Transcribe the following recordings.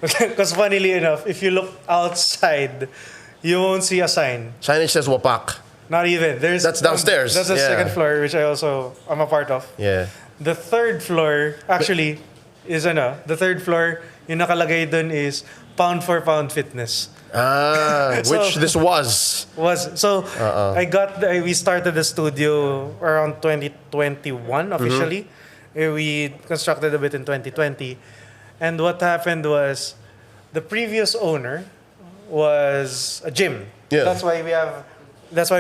Because funnily enough, if you look outside, you won't see a sign. Signage says Wapak. Not even. There's That's downstairs. That's the Yeah. second floor, which I'm a part of. Yeah. The third floor actually is the third floor. Yung nakalagay dun is pound for pound fitness. Which this was. We started the studio around 2021 officially. We constructed a bit in 2020, and what happened was the previous owner was a gym. Yeah. That's why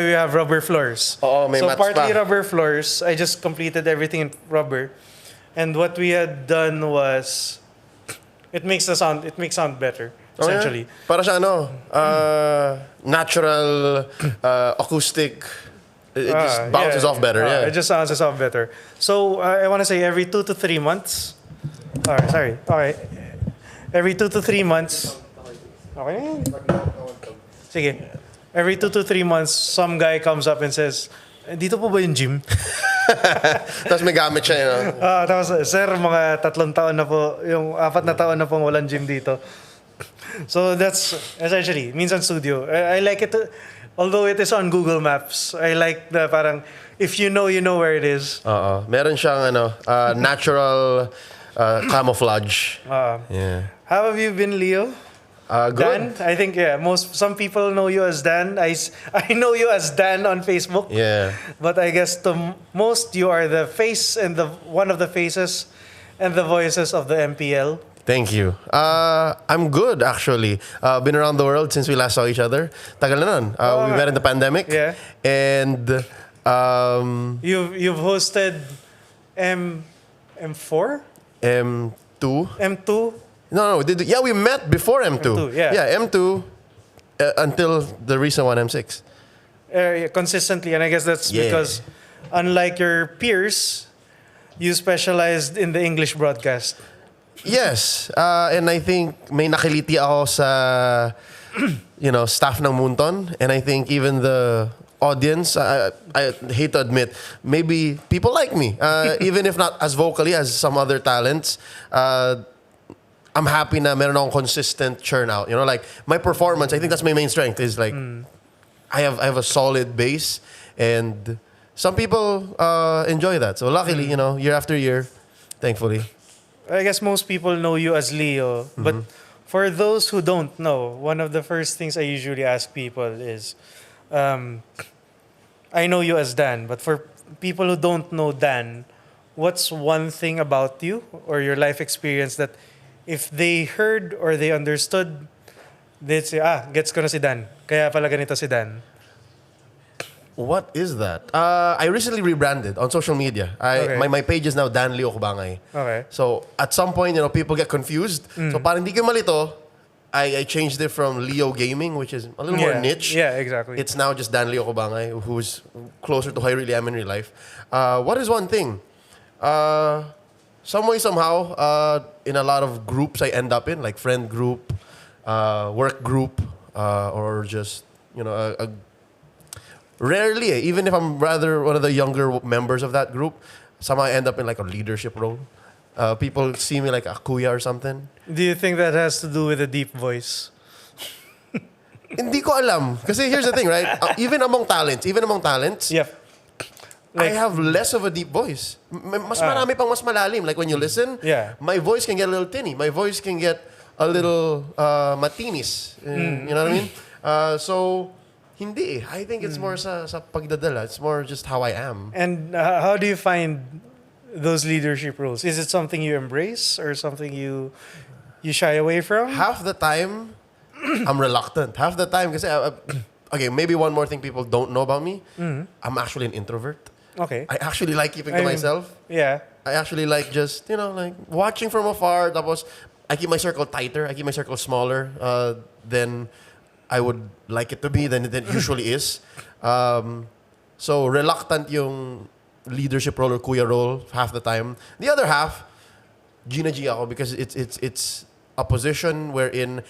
we have rubber floors. May So mats partly pa. rubber floors. I just completed everything in rubber, and what we had done was it makes sound better. Essentially. Para siya natural acoustic. It just bounces off better. It just bounces off better. So I want to say every 2 to 3 months. All right. Every 2 to 3 months. Okay. Sige. Every 2 to 3 months, some guy comes up and says, dito po ba yung gym? Tapos may gamit siya, Tapos, sir, mga 3 taon na po, yung 4 na taon na pong walang gym dito. So that's essentially Minsan Studio. I like it, although it is on Google Maps. I like the parang, if you know where it is. Meron siyang natural camouflage. Yeah. How have you been, Leo? Good. Dan? I think, some people know you as Dan. I know you as Dan on Facebook. Yeah. But I guess to most, you are the face and one of the faces and the voices of the MPL. Thank you. I'm good, actually. Been around the world since we last saw each other. Tagal na nun. We met in the pandemic. Yeah. And You've hosted M4? M2. M2? No. We met before M2. M2, yeah. Yeah, M2 until the recent one, M6. Consistently, and I guess that's because unlike your peers, you specialized in the English broadcast. Yes. And I think may nakiliti ako sa staff ng Munton, and I think even the audience, I hate to admit, maybe people like me, even if not as vocally as some other talents. I'm happy na meron akong consistent churn out. Like my performance, I think that's my main strength is like I have a solid base, and some people enjoy that. So luckily, year after year, thankfully. I guess most people know you as Leo, but for those who don't know, one of the first things I usually ask people is, I know you as Dan, but for people who don't know Dan, what's one thing about you or your life experience that if they heard or they understood, they'd say, gets ko na si Dan. Kaya pala ganito si Dan. What is that? I recently rebranded on social media. My page is now Dan Leo Cubangay. Okay. So at some point, people get confused. So parang hindi ko malito, I changed it from Leo Gaming, which is a little more niche. Yeah, exactly. It's now just Dan Leo Cubangay, who's closer to who I really am in real life. What is one thing? Some way, somehow, in a lot of groups I end up in, like friend group, work group, or just, rarely, even if I'm rather one of the younger members of that group, somehow I end up in like a leadership role. People see me like a kuya or something. Do you think that has to do with a deep voice? Hindi ko alam. Kasi here's the thing, right? Even among talents, Yeah. I have less of a deep voice. Mas marami pang mas malalim. Like when you listen, my voice can get a little tinny. My voice can get a little matinis. You know what I mean? So, hindi. I think it's more sa pagdadala. It's more just how I am. And how do you find those leadership roles? Is it something you embrace or something you shy away from? Half the time, I'm reluctant. Half the time, kasi, okay, maybe one more thing people don't know about me. I'm actually an introvert. Okay. I actually like keeping to myself. Yeah. I actually like just, like watching from afar. Tapos, I keep my circle tighter. I keep my circle smaller than I would like it to be, than it usually is. So, reluctant yung leadership role or kuya role half the time. The other half, Gina G ako, because it's a position wherein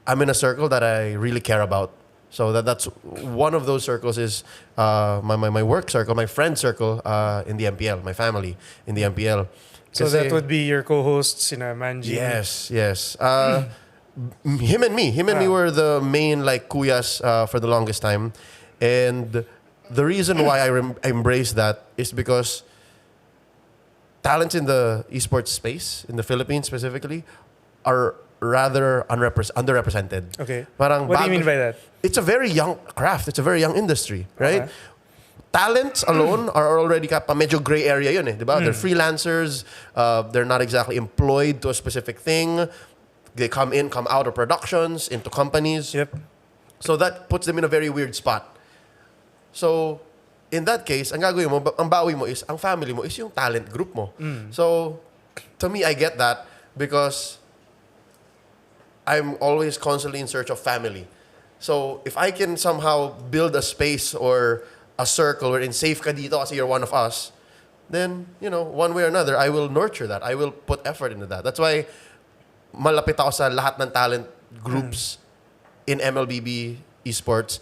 I'm in a circle that I really care about. So that's one of those circles is my work circle, my friend circle in the MPL, my family in the MPL. So that would be your co-hosts, Manji. Yes. Him and me were the main like kuyas for the longest time, and the reason why I embrace that is because talents in the esports space in the Philippines specifically are rather underrepresented. Okay. Parang What do you mean by that? It's a very young craft. It's a very young industry, right? Okay. Talents alone are already medyo gray area yun eh, di ba? They're freelancers. They're not exactly employed to a specific thing. They come in, come out of productions, into companies. Yep. So that puts them in a very weird spot. So, in that case, ang gagawin mo, ang bawi mo is, ang family mo is yung talent group mo. So, to me, I get that because I'm always constantly in search of family. So, if I can somehow build a space or a circle wherein safe ka dito kasi you're one of us, then, one way or another, I will nurture that. I will put effort into that. That's why malapit ako sa lahat ng talent groups in MLBB esports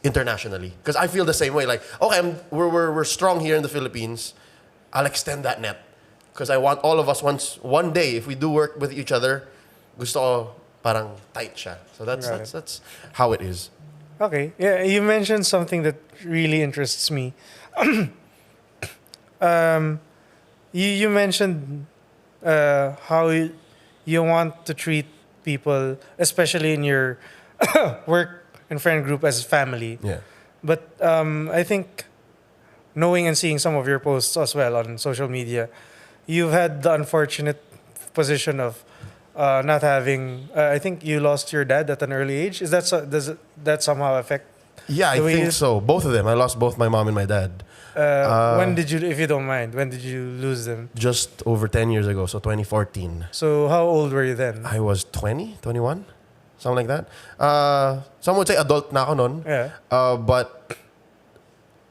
internationally. Because I feel the same way. Like, okay, we're strong here in the Philippines. I'll extend that net. Because I want all of us one day, if we do work with each other, gusto ko parang tight siya. So that's how it is. Okay. Yeah, you mentioned something that really interests me. You mentioned how you want to treat people, especially in your work and friend group, as family. Yeah. But I think knowing and seeing some of your posts as well on social media, you've had the unfortunate position of not having. I think you lost your dad at an early age. Does that somehow affect? Yeah, I think so. Both of them. I lost both my mom and my dad. When did you, if you don't mind, when did you lose them? Just over 10 years ago, so 2014. So how old were you then? I was 20, 21, something like that. Some would say adult na ako nun. Yeah. But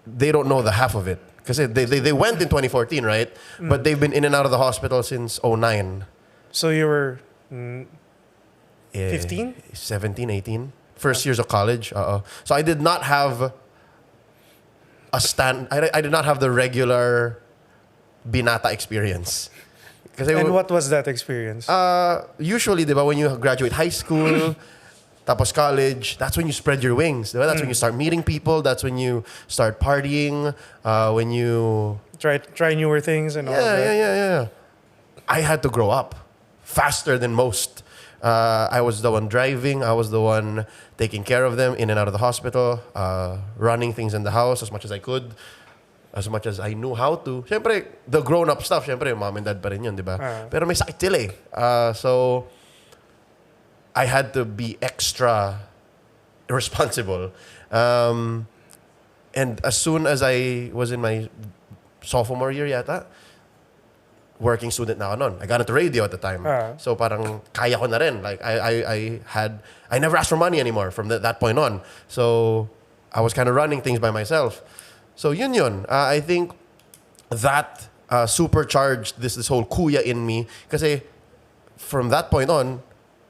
they don't know the half of it. Because they went in 2014, right? But they've been in and out of the hospital since 2009. So you were 15? 17, 18. First years of college. So I did not have I did not have the regular binata experience. And what was that experience? Usually, diba, when you graduate high school, tapos college, that's when you spread your wings. Diba? That's when you start meeting people. That's when you start partying. When you try newer things and all that. Yeah. I had to grow up faster than most. I was the one driving. I was the one taking care of them in and out of the hospital, running things in the house as much as I could, as much as I knew how to. Siyempre, the grown-up stuff, siyempre, mom and dad pa rin yun, di ba? Pero may sakit sila eh. So, I had to be extra responsible. And as soon as I was in my sophomore year yata, working student na ako nun. I got into radio at the time. So parang kaya ko na rin. Like I never asked for money anymore from that point on. So I was kind of running things by myself. So yun. I think that supercharged this whole kuya in me. Kasi from that point on,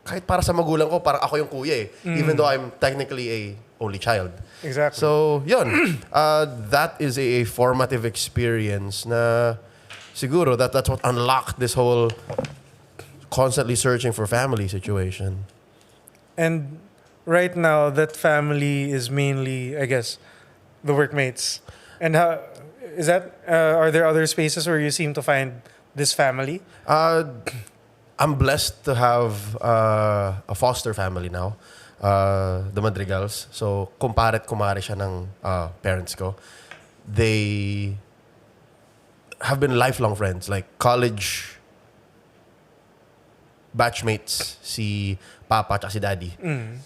kahit para sa magulang ko, parang ako yung kuya eh. Even though I'm technically a only child. Exactly. So yun. That is a formative experience na siguro that's what unlocked this whole constantly searching for family situation. And right now, that family is mainly, I guess, the workmates. And how is that? Are there other spaces where you seem to find this family? I'm blessed to have a foster family now, the Madrigals. So, kumare siya ng parents ko. They have been lifelong friends, like college batchmates, si Papa at si Daddy.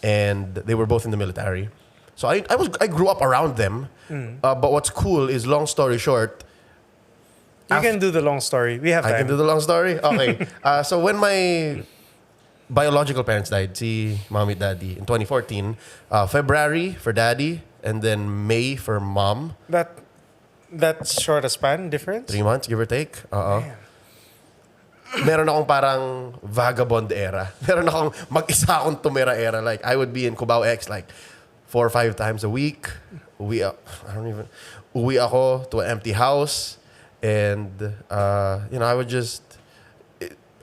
And they were both in the military. So I grew up around them. But what's cool is, long story short, You can do the long story. We have time. I can do the long story? Okay. So when my biological parents died, si Mommy and Daddy, in 2014, February for Daddy, and then May for Mom. That's short a span difference? 3 months, give or take. Meron akong parang vagabond era. Meron akong mag-isa akong tumira era. Like, I would be in Cubao X, like, 4 or 5 times a week. Uwi ako to an empty house. And, I would just...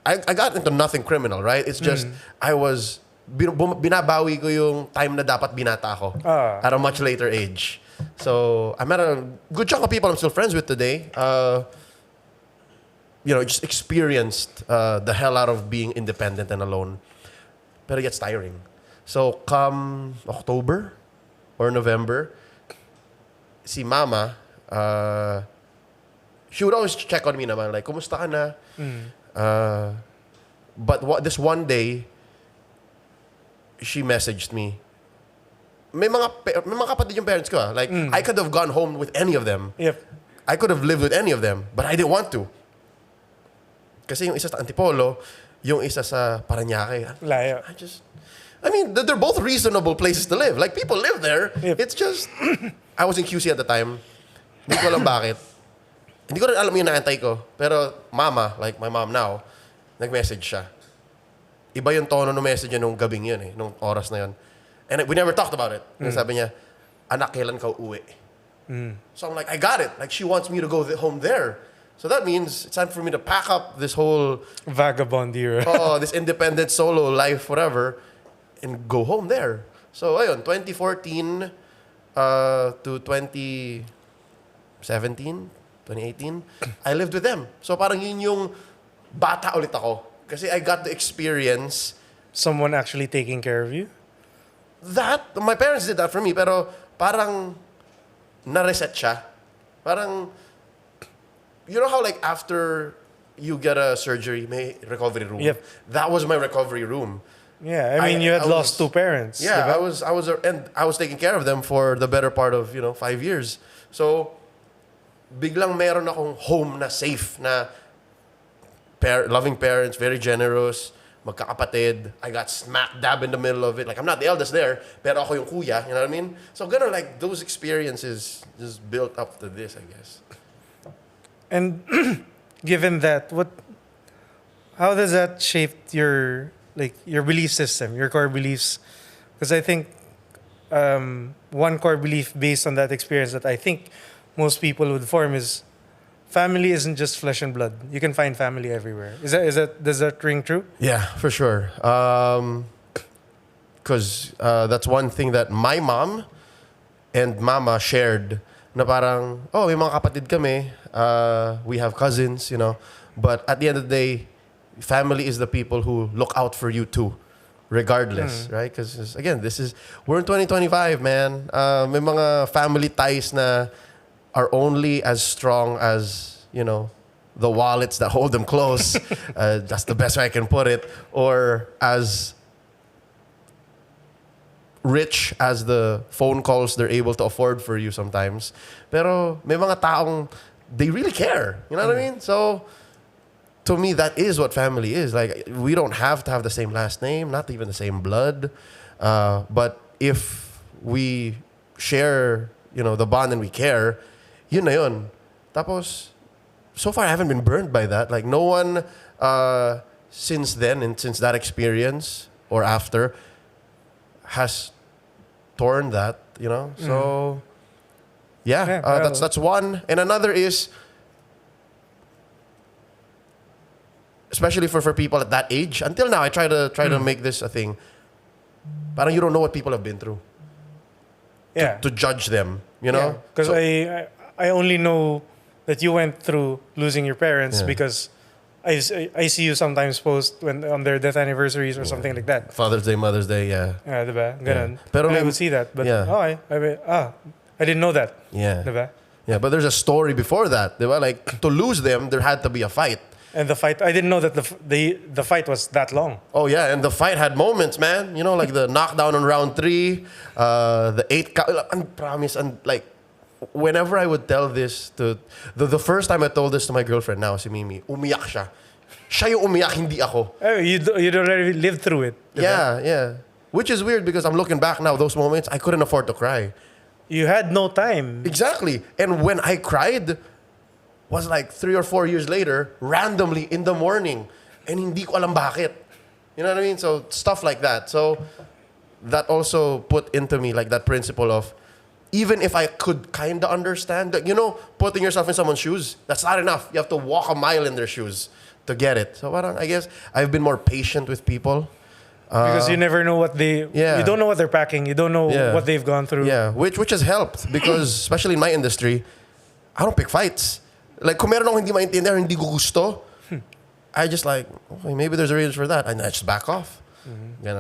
I got into nothing criminal, right? It's just, I was... Binabawi ko yung time na dapat binata ako at a much later age. So, I met a good chunk of people I'm still friends with today. Just experienced the hell out of being independent and alone. But it gets tiring. So, come October or November, si Mama, she would always check on me naman, like, kumusta ka na? But this one day, she messaged me. May mga kapatid yung parents ko. Like, I could have gone home with any of them. Yep. I could have lived with any of them, but I didn't want to. Kasi yung isa sa Antipolo, yung isa sa Parañaque. Layo. They're both reasonable places to live. Like, people live there. Yep. It's just, I was in QC at the time. Hindi ko alam bakit. Hindi ko rin alam yung naantay ko. Pero mama, like my mom now, nag-message siya. Iba yung tono ng message niya nung gabing yun nung oras na yun. And we never talked about it. Sabi niya, anak, kailan ka uuwi? So I'm like, I got it. Like, she wants me to go home there. So that means it's time for me to pack up this whole... Vagabond era. this independent solo life, whatever, and go home there. So, ayun, 2014 to 2017, 2018, I lived with them. So parang yun yung bata ulit ako. Kasi I got to experience... Someone actually taking care of you? That, my parents did that for me, pero parang na-reset siya. Parang, you know how like after you get a surgery, may recovery room? Yep. That was my recovery room. Yeah, I mean, you had lost two parents. Yeah, diba? I was taking care of them for the better part of, 5 years. So, biglang meron akong home na safe, na loving parents, very generous, magkakapatid. I got smack dab in the middle of it. Like, I'm not the eldest there, pero ako yung kuya, you know what I mean? So, gonna like, those experiences just built up to this, I guess. And given that, how does that shape your belief system, your core beliefs? Because I think one core belief based on that experience that I think most people would form is family isn't just flesh and blood. You can find family everywhere. Does that ring true? Yeah, for sure. Because that's one thing that my mom and mama shared. Na parang, may mga kapatid kami. We have cousins, But at the end of the day, family is the people who look out for you too, regardless, right? Because again, we're in 2025, man. May mga family ties na are only as strong as, the wallets that hold them close. That's the best way I can put it. Or as rich as the phone calls they're able to afford for you sometimes. Pero may mga taong, they really care. You know what I mean? So, to me, that is what family is. Like, we don't have to have the same last name, not even the same blood. But if we share, the bond and we care, yun na yun. Tapos, so far I haven't been burned by that. Like, no one since then and since that experience or after has torn that, So, that's one. And another is, especially for people at that age, until now, I try to make this a thing. Parang you don't know what people have been through. Yeah. To judge them, Because I only know that you went through losing your parents because I see you sometimes post on their death anniversaries or something like that. Father's Day, Mother's Day, yeah. Yeah, diba? Ganun. Yeah. Pero and I would see that. But, I didn't know that. Yeah. Diba? Yeah, but there's a story before that, diba? Like, to lose them, there had to be a fight. And the fight, I didn't know that the fight was that long. Oh, yeah, and the fight had moments, man. Like the knockdown on round 3, the 8 count. And promise, and like, whenever I would tell this to... The first time I told this to my girlfriend now, si Mimi, umiyak siya. Siya yung umiyak, hindi ako. Oh, you'd already lived through it. Diba? Yeah. Which is weird because I'm looking back now, those moments, I couldn't afford to cry. You had no time. Exactly. And when I cried, was like 3 or 4 years later, randomly in the morning. And hindi ko alam bakit. You know what I mean? So, stuff like that. So, that also put into me like that principle of, even if I could kind of understand, that, putting yourself in someone's shoes, that's not enough. You have to walk a mile in their shoes to get it. So I guess I've been more patient with people. Because you never know what you don't know what they're packing. You don't know what they've gone through. Yeah, which has helped because especially in my industry, I don't pick fights. Like, kung meron akong hindi maintindihan, hindi ko gusto, I just like, okay, maybe there's a reason for that. And I just back off.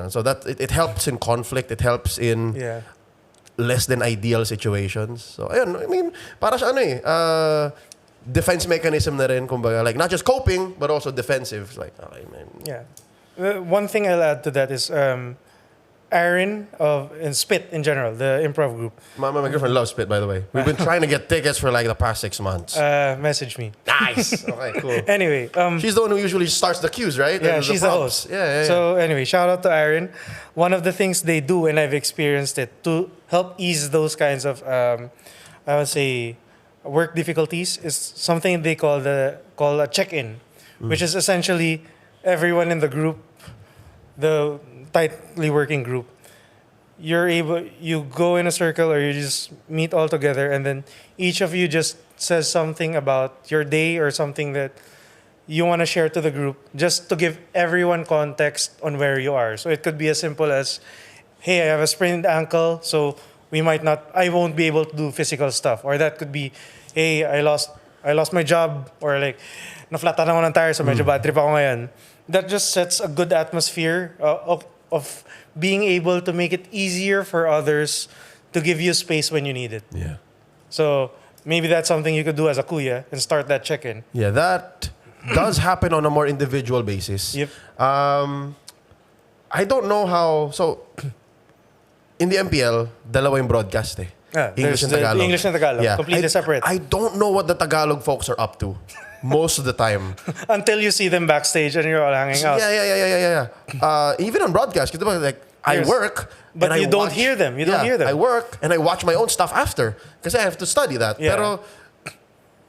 So that it helps in conflict. It helps in less than ideal situations. So, ayun, I mean, para siya defense mechanism na rin, kumbaga. Like, not just coping, but also defensive. Like, okay, man. Yeah. One thing I'll add to that is Aaron and Spit in general, the improv group. My girlfriend loves Spit, by the way. We've been trying to get tickets for like the past 6 months. Message me. Nice. Okay, cool. Anyway. She's the one who usually starts the cues, right? Yeah, she's the host. Yeah. So anyway, shout out to Aaron. One of the things they do, and I've experienced it, to help ease those kinds of, I would say, work difficulties, is something they call a check-in, which is essentially everyone in the group, the tightly working group, you go in a circle or you just meet all together, and then each of you just says something about your day or something that you want to share to the group, just to give everyone context on where you are. So it could be as simple as, hey, I have a sprained ankle, so I won't be able to do physical stuff. Or that could be, hey, I lost my job, or like, naflatan ako ng tire, so medyo bad trip ako ngayon. That just sets a good atmosphere of being able to make it easier for others to give you space when you need it. Yeah. So maybe that's something you could do as a kuya and start that check-in. Yeah, that does happen on a more individual basis. Yep. I don't know how. So, in the MPL, dalawa yung broadcast eh. English and Tagalog. English and Tagalog, completely separate. I don't know what the Tagalog folks are up to most of the time. Until you see them backstage and you're all hanging out. Yeah. Even on broadcast, like, I work, but and you don't hear them. You don't hear them. I work and I watch my own stuff after because I have to study that. Yeah. Pero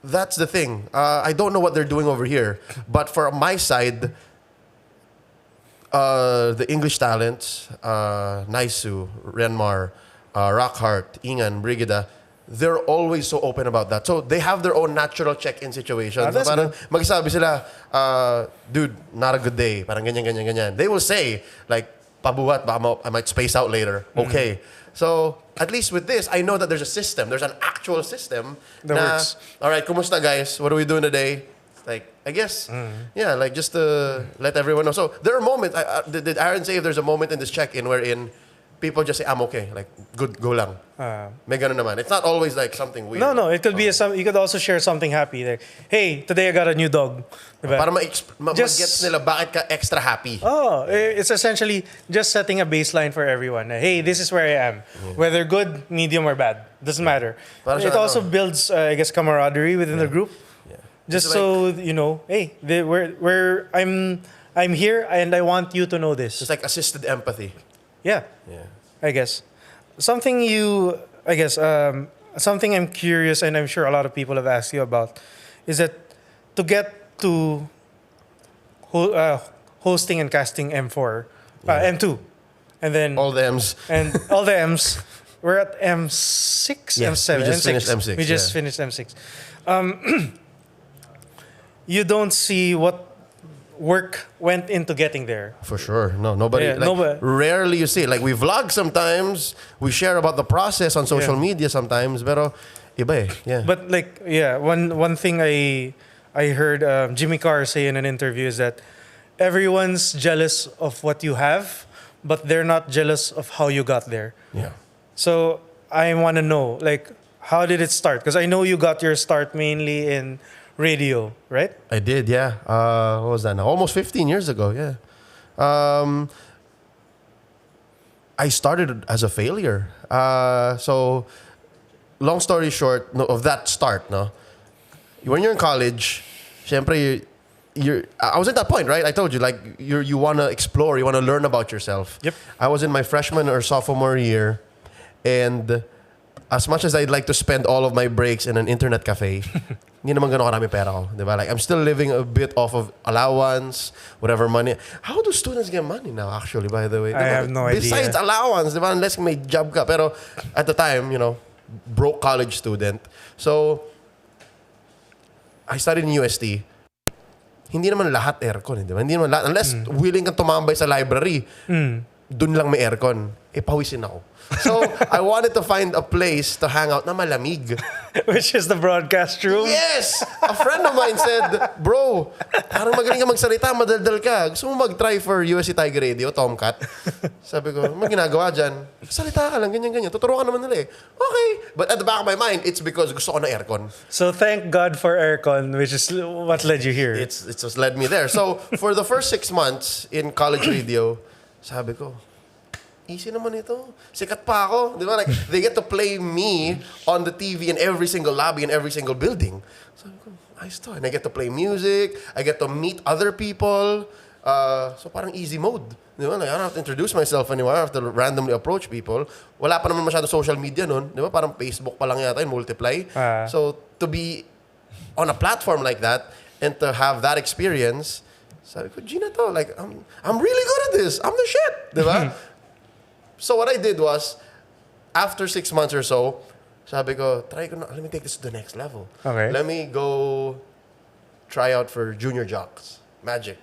that's the thing. I don't know what they're doing over here. But for my side, the English talents, Naisu, Renmar, Rockhart, Ingan, Brigida, they're always so open about that. So they have their own natural check-in situations. So parang magsabi sila, dude, not a good day. Parang ganyan. They will say, like, pabuhat, baka I might space out later. Okay. So at least with this, I know that there's a system. There's an actual system that works. All right, kumusta guys? What are we doing today? Like, I guess, like just to let everyone know. So there are moments, did Aaron say if there's a moment in this check-in wherein people just say, I'm okay, like, good, go lang. May ganun naman. It's not always like something weird. No, it could be you could also share something happy. Like, hey, today I got a new dog. Diba? Para ma-gets nila bakit ka extra happy. It's essentially just setting a baseline for everyone. Hey, this is where I am. Whether good, medium, or bad. Doesn't matter. It also builds, I guess, camaraderie within the group. Yeah. Just like, so you know, hey, I'm here and I want you to know this. It's like assisted empathy. Yeah. I guess. Something I'm curious, and I'm sure a lot of people have asked you about, is that to get to hosting and casting M4, M2, and then all the M's. And all the M's. We're at M6, M7, we just finished M6. We just finished M6. You don't see what work went into getting there. For sure. No, nobody. Rarely you see it. Like, we vlog sometimes. We share about the process on social media sometimes. Pero iba eh. Yeah. But one thing I heard Jimmy Carr say in an interview is that everyone's jealous of what you have, but they're not jealous of how you got there. Yeah. So I want to know, like, how did it start? Because I know you got your start mainly in radio, right? I did, yeah. What was that now? Almost 15 years ago, yeah. I started as a failure. So, long story short, of that start, no? When you're in college, syempre, I was at that point, right? I told you, like, you want to explore, you want to learn about yourself. Yep. I was in my freshman or sophomore year, and as much as I'd like to spend all of my breaks in an internet cafe, hindi naman ganun karami pera ko. Diba? Like, I'm still living a bit off of allowance, whatever money. How do students get money now, actually, by the way? I have no idea. Besides allowance, diba? Unless may job ka. Pero at the time, broke college student. So, I studied in UST. Hindi naman lahat aircon, di ba? Hindi naman lahat. Unless willing kang tumambay sa library, dun lang may aircon. Pawisin ako. So, I wanted to find a place to hang out na malamig. Which is the broadcast room. Yes! A friend of mine said, bro, parang magaling ka magsalita, madaldal ka. Gusto mo mag-try for USC Tiger Radio, Tomcat? Sabi ko, ano ginagawa dyan? Salita ka lang, ganyan-ganyan. Tuturuan naman nila eh. Okay. But at the back of my mind, it's because gusto ko na aircon. So thank God for aircon, which is what led you here. It's just led me there. So, for the first 6 months in college radio, sabi ko, easy naman ito. Sikat pa ako. Di ba? Like, they get to play me on the TV in every single lobby, in every single building. Sabi ko, ayos to. And I get to play music. I get to meet other people. So parang easy mode. Di ba? Like, I don't have to introduce myself anymore. I don't have to randomly approach people. Wala pa naman masyado social media nun. Di ba? Parang Facebook pa lang yata yun, multiply. So to be on a platform like that and to have that experience, sabi ko, Gina to. Like, I'm really good at this. I'm the shit. Di ba? So what I did was, after 6 months or so, sabi ko, try ko na, let me take this to the next level. Okay. Let me go try out for Junior Jocks, Magic.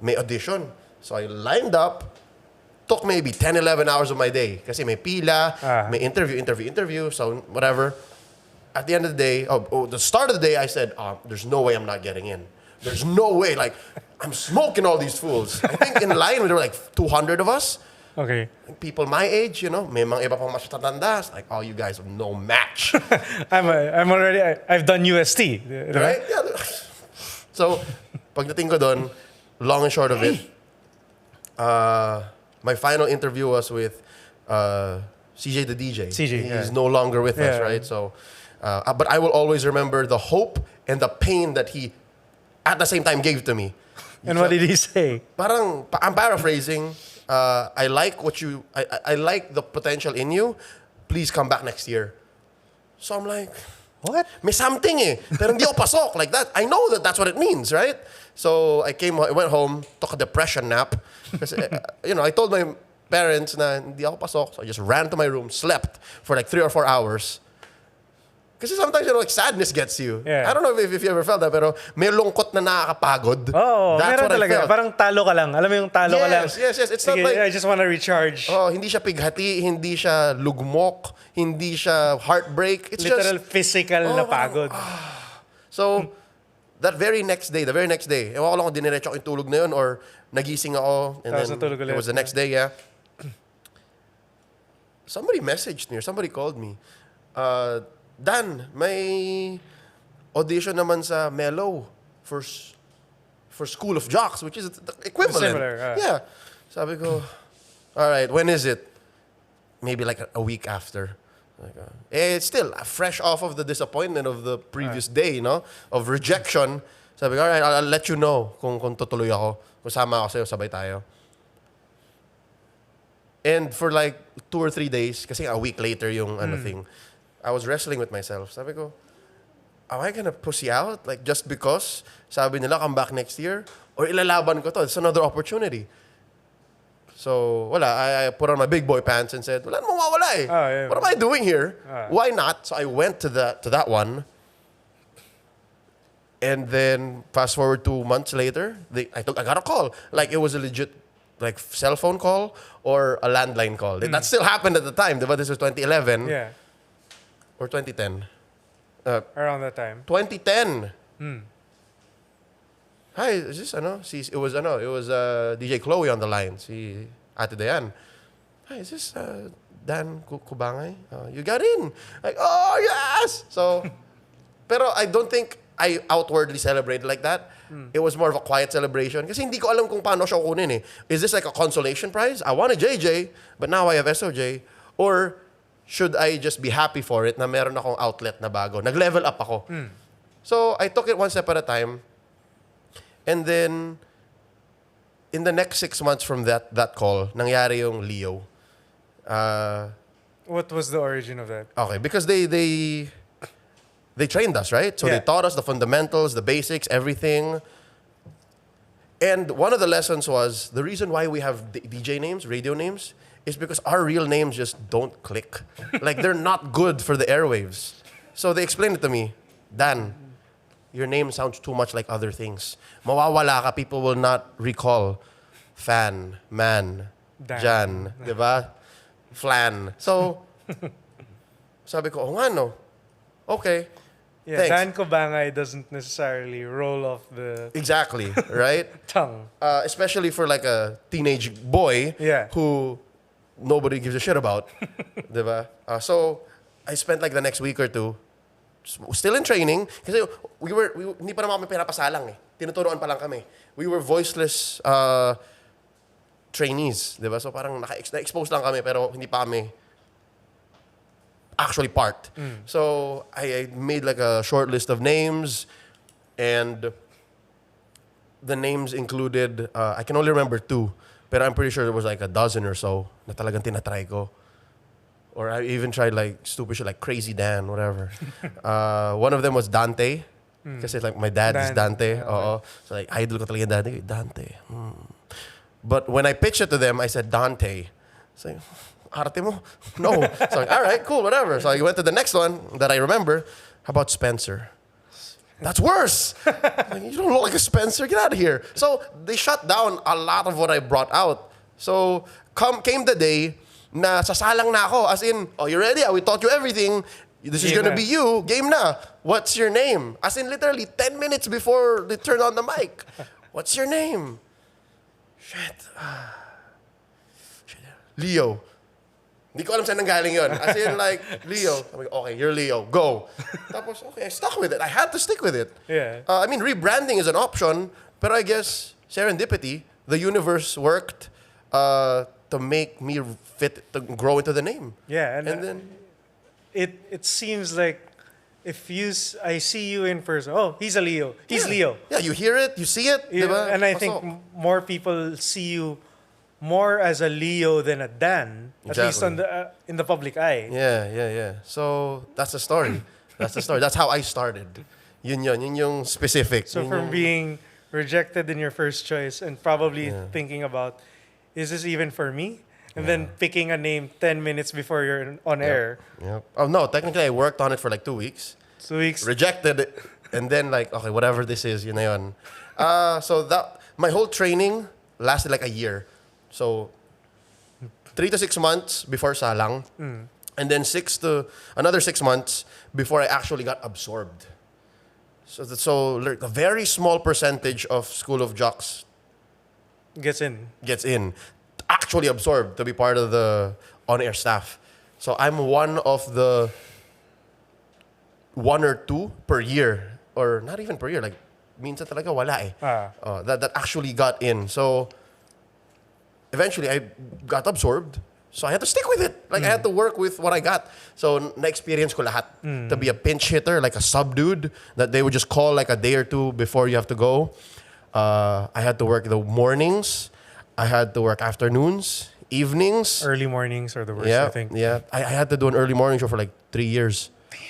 May audition. So I lined up, took maybe 10, 11 hours of my day. Kasi may pila, may interview, so whatever. At the end of the day, the start of the day, I said, there's no way I'm not getting in. There's no way, like, I'm smoking all these fools. I think in line, there were like 200 of us. Okay. People my age, may mga iba pang mas tatanda. Like, oh, you guys have no match. I've done UST. Right? Yeah. So, pagdating ko doon, long and short of it, my final interview was with CJ the DJ. CJ, He's no longer with us, right? So, but I will always remember the hope and the pain that he, at the same time, gave to me. And what did he say? Parang, I'm paraphrasing. I like what you, I like the potential in you. Please come back next year. So I'm like, what? May something eh. Pero hindi ako pasok like that. I know that that's what it means, right? So I went home, took a depression nap. Kasi, I told my parents na hindi ako pasok. So I just ran to my room, slept for like 3 or 4 hours. Kasi sometimes, like, sadness gets you. Yeah. I don't know if you ever felt that, pero may lungkot na nakakapagod. Oh, that's meron what talaga. I felt. Parang talo ka lang. Alam mo yung talo ka lang. Yes. It's Sige, not like, I just want to recharge. oh, hindi siya pighati, hindi siya lugmok, hindi siya heartbreak. It's Literal just physical na pagod. So, the very next day, ewan ko lang kung diniretso ko yung tulog na yun or nagising ako and Tapos then natulog ulit. it was the next day, yeah. Somebody messaged me or somebody called me. Dan, may audition naman sa Mellow for School of Jocks, which is the equivalent. Similar, Yeah. Sabi ko, all right, when is it? Maybe like a week after. Like, it's still fresh off of the disappointment of the previous day, of rejection. Sabi ko, all right, I'll let you know kung tutuloy ako. Kung sama ako sa'yo, sabay tayo. And for like 2 or 3 days, kasi a week later yung thing, I was wrestling with myself. Sabi ko, am I gonna pussy out? Like, just because sabi nila, come back next year? Or ilalaban ko to? It's another opportunity. So, wala. I put on my big boy pants and said, wala namang mawawala eh. Yeah. What am I doing here? Why not? So I went to that one. And then, fast forward 2 months later, I got a call. Like, it was a legit like cell phone call or a landline call. That still happened at the time. Diba? This was 2011. Yeah. Or 2010. Around that time. 2010. Hi, is this it was DJ Chloe on the line. Si Ate Dayan. Hi, is this Dan Cubangay? You got in. Like, oh yes. So, pero I don't think I outwardly celebrated like that. It was more of a quiet celebration. Kasi hindi ko alam kung paano siya kunin eh. Is this like a consolation prize? I wanted JJ, but now I have SOJ. Or should I just be happy for it na meron akong outlet na bago? Nag-level up ako. So, I took it one step at a time. And then, in the next 6 months from that call, nangyari yung Leo. What was the origin of that? Okay, because they trained us, right? So Yeah. they taught us the fundamentals, the basics, everything. And one of the lessons was the reason why we have DJ names, radio names, is because our real names just don't click. Like they're not good for the airwaves. So they explained it to me. Dan, your name sounds too much like other things. Mawawala ka, people will not recall fan, man, Dan. Jan, di ba? Flan. So, sabi ko, oh nga no. Okay. Yeah, Thanks. Dan Cubangay doesn't necessarily roll off the Exactly, right? tongue. Especially for like a teenage boy Yeah. who nobody gives a shit about. Diba? So, I spent like the next week or two still in training kasi hindi pa naman kami pinapasalang eh. Tinuturoan pa lang kami. We were voiceless trainees, diba? So parang na-expose lang kami pero hindi pa kami actually part. So I made like a short list of names and the names included, I can only remember 2, pero I'm pretty sure there was like a dozen or so na talagang tinatry ko. Or I even tried like stupid shit like Crazy Dan, whatever. One of them was Dante. Kasi like my dad is Dante. Yeah, Oo. So like idol ko talaga yung daddy ko, Dante. But when I pitched it to them, I said Dante. So arte mo? No. So like, all right, cool, whatever. So I went to the next one that I remember. How about Spencer? That's worse. Like, you don't look like a Spencer. Get out of here. So they shut down a lot of what I brought out. So came the day na sasalang na ako. As in, oh, you ready? We taught you everything. This is Game gonna na. be you. Game na. What's your name? As in, literally 10 minutes before they turned on the mic. What's your name? Shit. Leo. Hindi ko alam saan nanggaling yun. As in, like, Leo. I'm like, okay, you're Leo. Go. Tapos, okay, I stuck with it. I had to stick with it. Yeah. I mean, rebranding is an option, but I guess serendipity, the universe worked to make me fit, to grow into the name. Yeah, and then, it seems like if I see you in person, oh, he's a Leo. He's Leo. yeah, you hear it, you see it, Yeah, diba? and I think Pasok. more people see you more as a Leo than a Dan, at least Exactly. in the public eye. Yeah. So, that's the story. That's the story. That's how I started. Yun yung specific. So Yun from yung- being rejected in your first choice and probably thinking about, is this even for me? And then picking a name 10 minutes before you're on air. Yep. Oh, no, technically I worked on it for like 2 weeks. 2 weeks. Rejected it. And then like, okay, whatever this is, yun na yun. So that, my whole training lasted like a year. So 3 to 6 months before salang. And then another 6 months before I actually got absorbed. So like, a very small percentage of School of Jocks Gets in. gets in, actually absorbed to be part of the on-air staff. So I'm one of the 1 or 2 per year, or not even per year, like minsan talaga wala eh. That actually got in. So eventually I got absorbed. So I had to stick with it. Like I had to work with what I got. So na-experience ko lahat. To be a pinch hitter, like a sub dude that they would just call like a day or 2 before you have to go. I had to work the mornings. I had to work afternoons, evenings. Early mornings are the worst, Yeah, I think. yeah. I had to do an early morning show for like 3 years. Damn.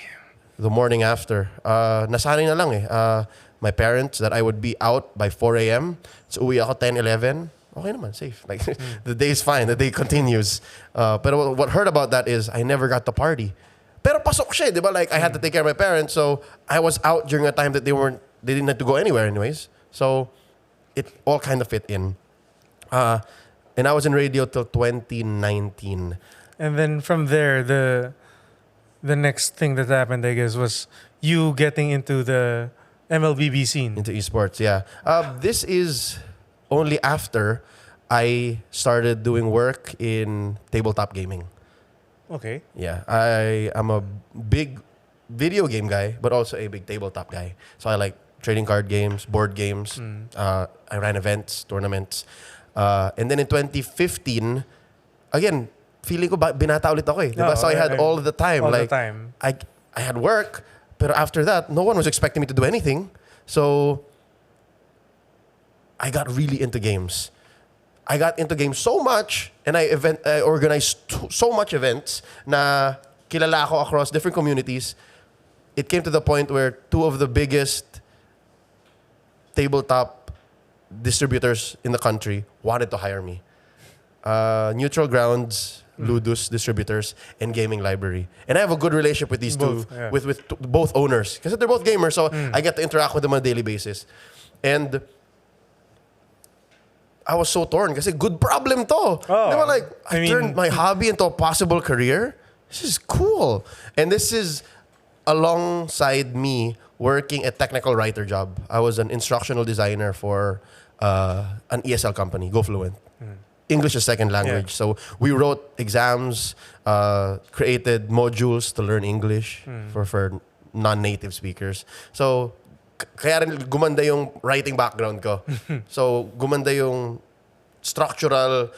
The morning after. Nasanay na lang eh. My parents that I would be out by 4 a.m. So uwi ako 10, 11. Okay naman, safe. Like the day's fine. The day continues. Pero what hurt about that is I never got to party. Pero pasok siya, di ba? Like I had to take care of my parents, so I was out during a time that they didn't have to go anywhere anyways. So it all kind of fit in. And I was in radio till 2019. And then from there, the next thing that happened, I guess, was you getting into the MLBB scene. Into esports, yeah. This is only after I started doing work in tabletop gaming. Okay. Yeah, I am a big video game guy, but also a big tabletop guy. So I like trading card games, board games. I ran events, tournaments. And then in 2015, again, feeling ko binata ulit ako eh. Diba? Oh, So I had all the time. all the like, time. I had work, pero after that, no one was expecting me to do anything. So I got really into games. I got into games so much and I organized so much events na kilala ako across different communities. It came to the point where two of the biggest tabletop distributors in the country wanted to hire me. Neutral Grounds, Ludus distributors, and Gaming Library. And I have a good relationship with these Both, two, yeah. with both owners. Because they're both gamers, so I get to interact with them on a daily basis. And I was so torn kasi good problem to. They were like, I turned my hobby into a possible career. This is cool. And this is alongside me working a technical writer job. I was an instructional designer for an ESL company, GoFluent. English is second language. Yeah. So we wrote exams, created modules to learn English for non-native speakers. So kaya rin gumanda yung writing background ko. So gumanda yung structural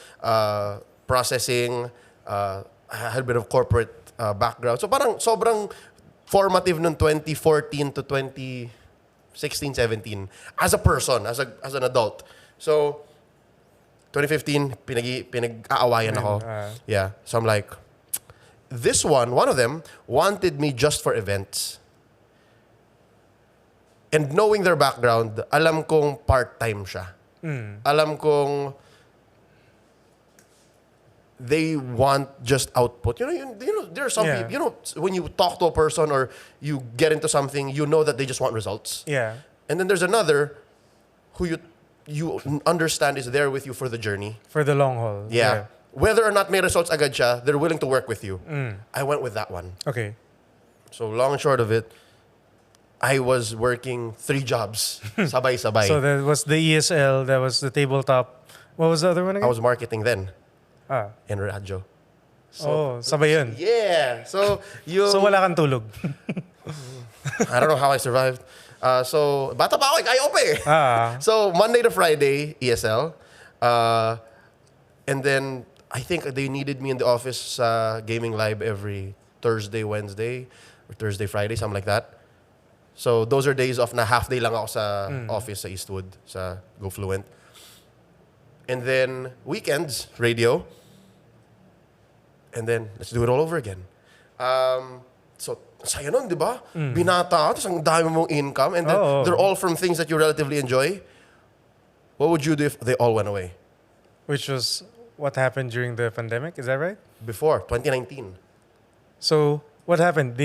processing, I had a bit of corporate background. So parang sobrang formative nung 2014 to 2016, 17 as a person, as an adult. So 2015, pinag-aawayan ako. Yeah. So I'm like, one of them, wanted me just for events. And knowing their background, alam kong part-time siya. Alam kong they want just output. You know, there are some people, you know, when you talk to a person or you get into something, you know that they just want results. Yeah. And then there's another who you understand is there with you for the journey. For the long haul. Yeah. Whether or not may results agad siya, they're willing to work with you. I went with that one. Okay. So long and short of it, I was working 3 jobs. Sabay-sabay. So that was the ESL, that was the tabletop. What was the other one again? I was marketing then. Ah. And radyo. Sabay yun. Yeah. So So wala kang tulog. I don't know how I survived. So bata pa ako, kaya pa eh. So Monday to Friday, ESL. And then I think they needed me in the office sa Gaming Live every Thursday, Wednesday, or Thursday, Friday, something like that. So those are days off na half day lang ako sa office sa Eastwood, sa GoFluent. And then weekends, radio. And then let's do it all over again. So saya nun, di ba? Binata ka, tapos ang dami mong income, and then they're all from things that you relatively enjoy. What would you do if they all went away? Which was what happened during the pandemic, is that right? Before, 2019. So what happened?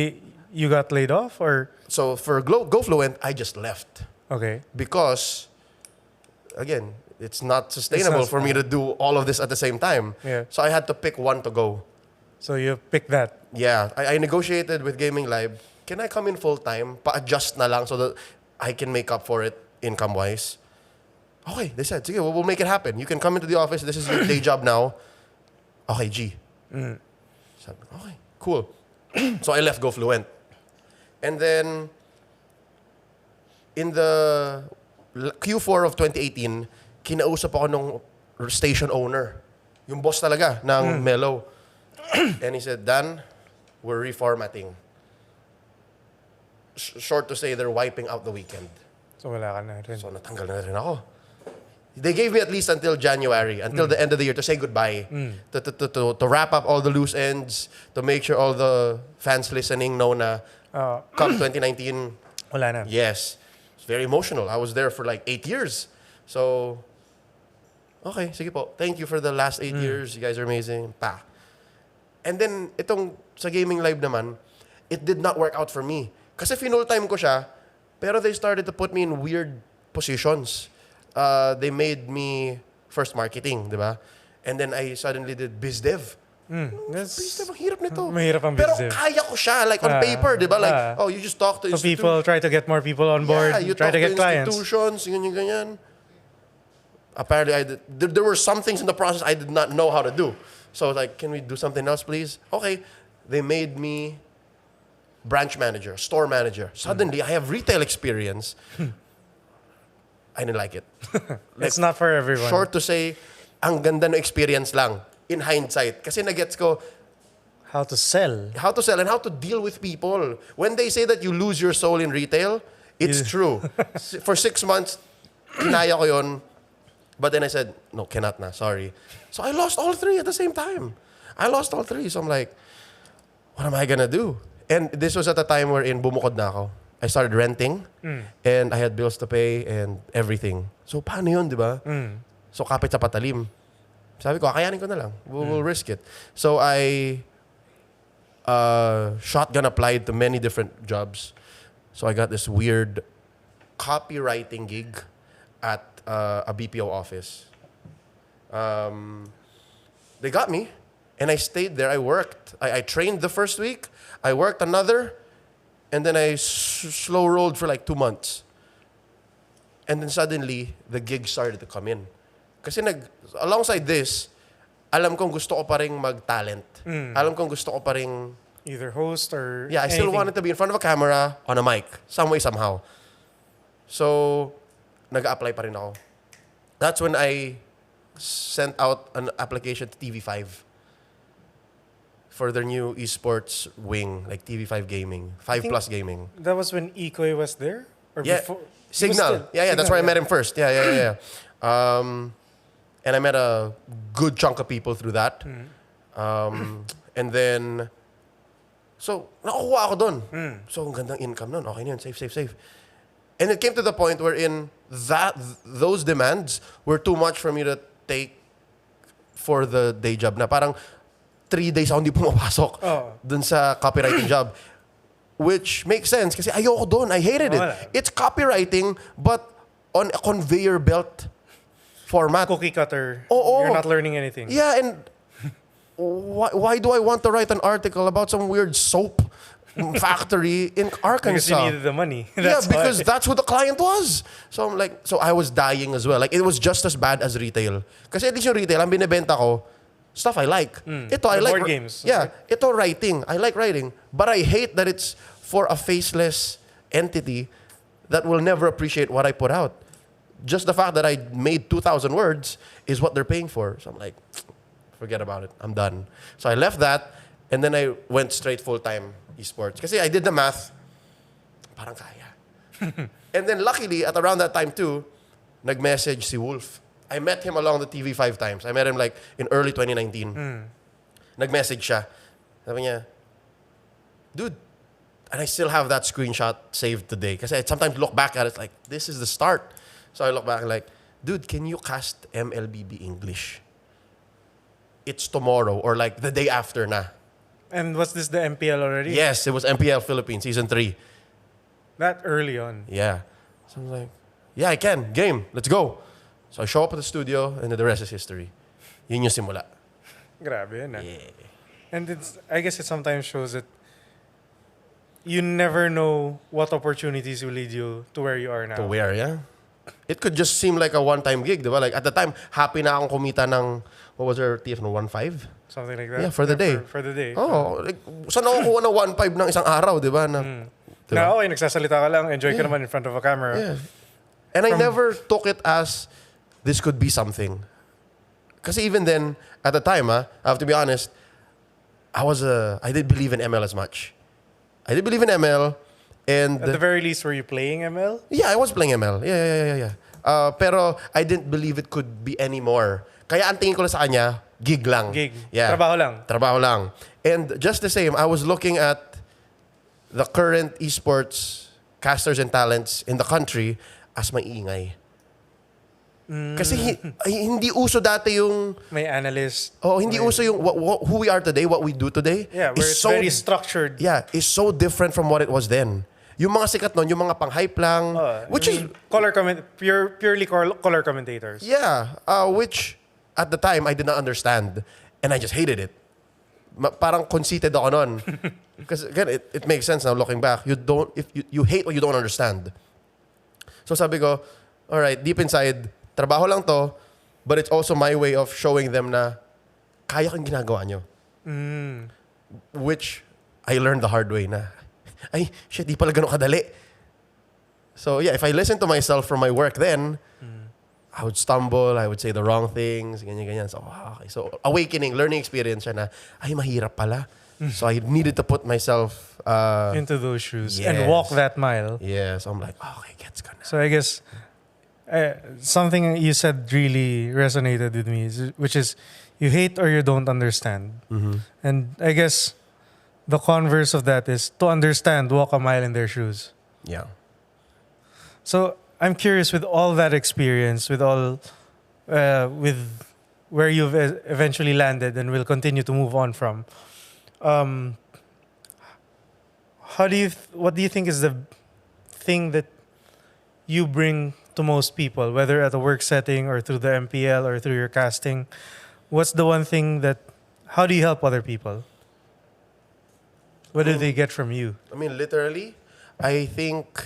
You got laid off or? So for GoFluent, I just left. Okay. Because, again, it's not sustainable for me to do all of this at the same time. Yeah. So I had to pick one to go. So you picked that. Yeah. I negotiated with Gaming Live. Can I come in full-time? Pa-adjust na lang so that I can make up for it income-wise. Okay, they said, sige, we'll make it happen. You can come into the office. This is your day job now. Okay, G. Sabi, okay, cool. So I left GoFluent. And then, in the Q4 of 2018, kinausap ako nung station owner. Yung boss talaga ng Mellow. And he said, Dan, we're reformatting. Short to say, they're wiping out the weekend. So wala ka na rin. So natanggal na rin ako. They gave me at least until January, until the end of the year, to say goodbye. To wrap up all the loose ends, to make sure all the fans listening know na come 2019, Wala na. yes. It's very emotional. I was there for like 8 years. So, okay, sige po. Thank you for the last 8 years. You guys are amazing. Pa. And then, itong sa Gaming Live naman, it did not work out for me. Kasi full-time ko siya, pero they started to put me in weird positions. They made me first marketing, di ba? And then I suddenly did biz dev. BizDev, ang hirap nito. Mahirap ang Pero BizDev. kaya ko siya, like on paper, di ba? Like, you just talk to So people try to get more people on board, yeah, you try talk to get clients. institutions, ganyan. Apparently, there were some things in the process I did not know how to do. So I was like, can we do something else, please? Okay. They made me branch manager, store manager. Suddenly, I have retail experience. I didn't like it. It's not for everyone. Short to say, ang ganda ng experience lang. In hindsight. Kasi nagets ko, How to sell. how to sell and how to deal with people. When they say that you lose your soul in retail, it's true. For 6 months, kinaya ko yun. But then I said, no, cannot na, sorry. So I lost all three at the same time. I lost all three. So I'm like, what am I gonna do? And this was at a time wherein bumukod na ako. I started renting and I had bills to pay and everything. So paano yun, di ba? So kapit sa patalim. Sabi ko, kakayanin ko na lang. We'll risk it. So I shotgun applied to many different jobs. So I got this weird copywriting gig at a BPO office. They got me, and I stayed there. I worked. I trained the first week. I worked another, and then I slow rolled for like 2 months. And then suddenly, the gig started to come in. Kasi alongside this, alam kong gusto ko pa rin mag-talent. Alam kong gusto ko pa rin... Either host or Yeah, I still anything. wanted to be in front of a camera, on a mic, some way, somehow. So, nag-apply pa rin ako. That's when I sent out an application to TV5 for their new esports wing, like TV5 Gaming, 5 think- Plus Gaming. That was when Ikoy was there? Or Yeah, before? He was Signal. still- Yeah, that's Signal, where I met him first. Yeah. And I met a good chunk of people through that. And then, so, nakukuha ako dun. So, ang gandang income nun. Okay na yun. Safe. And it came to the point wherein those demands were too much for me to take for the day job na. Parang 3 days ako hindi pumapasok dun sa copywriting job. Which makes sense kasi ayoko dun. I hated it. Wala. It's copywriting but on a conveyor belt format. Cookie cutter. Oo. You're not learning anything. Yeah, and why do I want to write an article about some weird soap factory in Arkansas? Because you needed the money. Yeah, That's because why. that's who the client was. So I'm like, so I was dying as well. Like it was just as bad as retail. Kasi at least yung retail, ang binibenta ko, stuff I like. Ito, I The like board games. Yeah, ito writing. I like writing, but I hate that it's for a faceless entity that will never appreciate what I put out. Just the fact that I made 2,000 words is what they're paying for. So I'm like, forget about it. I'm done. So I left that, and then I went straight full-time esports. Kasi I did the math. Parang kaya. And then luckily, at around that time too, nag-message si Wolf. I met him along the TV 5 times. I met him like in early 2019. Nag-message siya. Sabi niya, dude, and I still have that screenshot saved today. Kasi I sometimes look back at it like, this is the start. So I look back and like, dude, can you cast MLBB English? It's tomorrow or like the day after na. And was this the MPL already? Yes, it was MPL Philippines Season 3. That early on. Yeah. So I'm like, yeah, I can. Game. Let's go. So I show up at the studio and then the rest is history. Yun yung simula. Grabe yun, ah. Yeah. And I guess it sometimes shows that you never know what opportunities will lead you to where you are now. To where, yeah? It could just seem like a one-time gig, di ba? Like at the time, happy na akong kumita ng, what was her TF no 1.5? Something like that. Yeah, for the day. For the day. Oh, like, saan ako kuha ng 1.5 ng isang araw, di ba? Na, di ba? Na okay, nagsasalita ka lang, enjoy ka naman in front of a camera. Yeah. And I never took it as this could be something. Kasi even then, at the time, I have to be honest, I didn't believe in ML as much. I did believe in ML, and At the very least, were you playing ML? yeah, I was playing ML. Yeah. Pero I didn't believe it could be any more. Kaya ang tingin ko lang sa kanya, gig lang. Gig. Yeah. Trabaho lang. And just the same, I was looking at the current esports casters and talents in the country as maiingay. Kasi hindi uso dati yung May analyst. hindi uso yung who we are today, what we do today. Yeah, where it's very structured. Yeah, is so different from what it was then. Yung mga sikat nun, yung mga pang-hype lang, which is purely color commentators. yeah, which at the time I did not understand and I just hated it. Parang conceited ako nun. Because again, it makes sense now looking back. You hate what you don't understand. So sabi ko, all right, deep inside, trabaho lang to, but it's also my way of showing them na kaya kong ginagawa nyo. Which I learned the hard way na, ay, shit, di pala ganun kadali. So yeah, if I listen to myself from my work then, I would stumble, I would say the wrong things, ganyan. So, okay. So awakening, learning experience siya na, ay, mahirap pala. So I needed to put myself into those shoes yes. and walk that mile. Yeah, so I'm like, okay, gets ko na. So I guess Something you said really resonated with me, which is you hate or you don't understand. And I guess the converse of that is to understand, walk a mile in their shoes. Yeah. So I'm curious, with all that experience, with where you've eventually landed and will continue to move on from, what do you think is the thing that you bring to most people, whether at a work setting or through the MPL or through your casting? What's the one thing how do you help other people? What do they get from you? I mean, literally, I think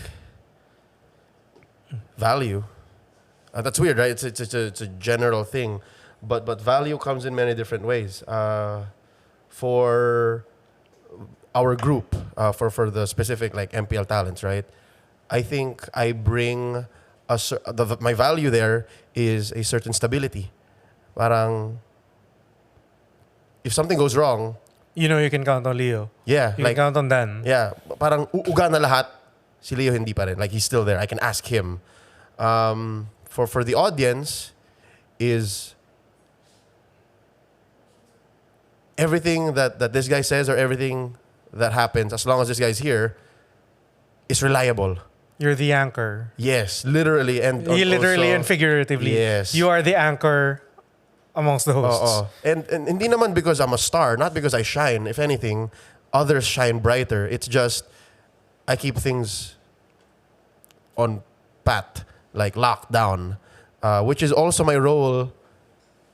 value. That's weird, right? It's a general thing, but value comes in many different ways. For our group, for the specific like MPL talents, right? I think I bring my value there is a certain stability. Parang if something goes wrong, You know you can count on Leo. yeah, You like can count on Dan. yeah, parang uuga na lahat. Si Leo hindi pa rin. Like he's still there. I can ask him. For the audience is everything that this guy says or everything that happens as long as this guy's here is reliable. You're the anchor. Yes, literally and Literally also, and figuratively. Yes. You are the anchor amongst the hosts. Oo. And hindi naman because I'm a star, not because I shine. If anything, others shine brighter. It's just I keep things on pat, like locked down, which is also my role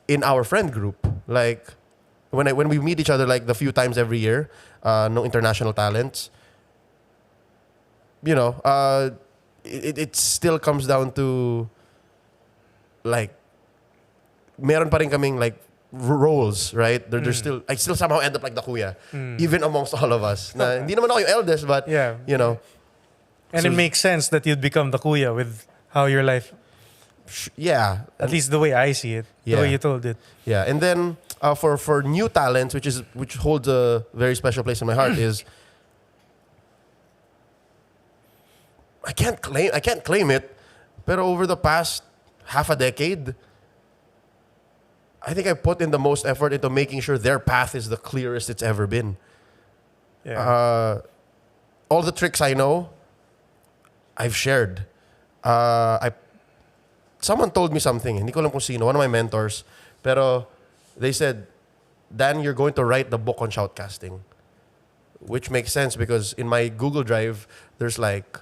in our friend group. Like when we meet each other, like the few times every year, no international talents. You know, it still comes down to like meron pa rin kaming like roles, right? There's still I still somehow end up like the kuya, even amongst all of us. Na, hindi naman ako yung eldest, but Yeah. you know, And So- it makes sense that you'd become the kuya with how your life, yeah, at least the way I see it, the Yeah. way you told it. yeah. And then for new talents, which holds a very special place in my heart, is I can't claim it, but over the past half a decade, I think I put in the most effort into making sure their path is the clearest it's ever been. Yeah. All the tricks I know, I've shared. Someone told me something, hindi ko alam kung sino, one of my mentors, pero they said, Dan, you're going to write the book on shoutcasting. Which makes sense because in my Google Drive, there's like